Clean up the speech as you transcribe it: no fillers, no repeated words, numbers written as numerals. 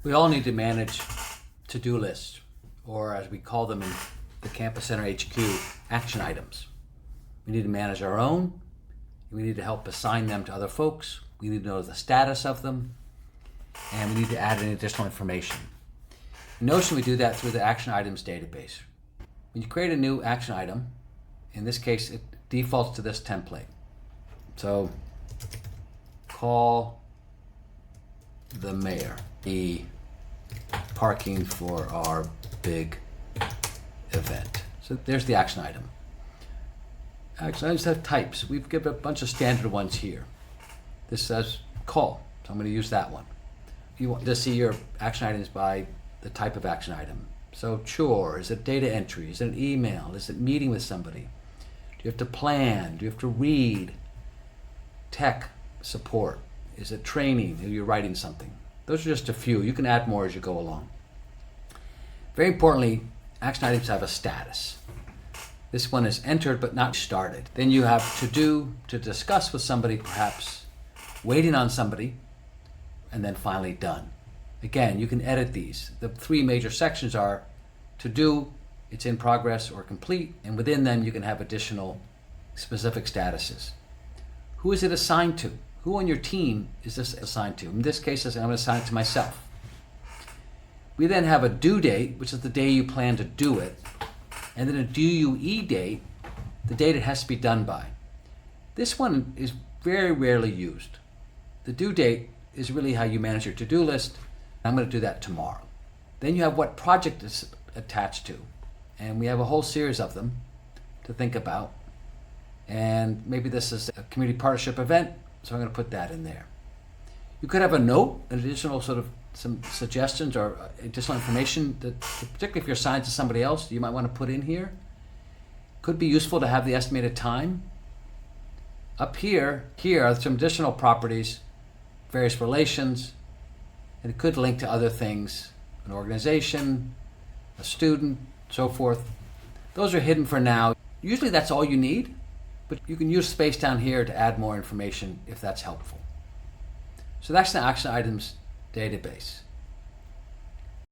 We all need to manage to-do lists, or as we call them in the Campus Center HQ, action items. We need to manage our own. We need to help assign them to other folks. We need to know the status of them. And we need to add in additional information. In Notion, we do that through the action items database. When you create a new action item, in this case, it defaults to this template. So, call the mayor. Parking for our big event. So there's the action item. Action items have types. We've given a bunch of standard ones here. This says call, so I'm going to use that one. You want to see your action items by the type of action item. So chore, is it data entry? Is it an email? Is it meeting with somebody? Do you have to plan? Do you have to read? Tech support. Is it training? Are you writing something? Those are just a few. You can add more as you go along. Very importantly, action items have a status. This one is entered but not started. Then you have to do, to discuss with somebody perhaps, waiting on somebody, and then finally done. Again, you can edit these. The three major sections are to do, it's in progress or complete, and within them you can have additional specific statuses. Who is it assigned to? Who on your team is this assigned to? In this case, I'm going to assign it to myself. We then have a due date, which is the day you plan to do it, and then a DUE date, the date it has to be done by. This one is very rarely used. The due date is really how you manage your to-do list. I'm going to do that tomorrow. Then you have what project it's attached to, and we have a whole series of them to think about. And maybe this is a community partnership event, so I'm going to put that in there. You could have a note, an additional sort of some suggestions or additional information that, particularly if you're assigned to somebody else, you might want to put in here. Could be useful to have the estimated time. Up here are some additional properties, various relations, and it could link to other things, an organization, a student, so forth. Those are hidden for now. Usually that's all you need, but you can use space down here to add more information if that's helpful. So that's the action items database.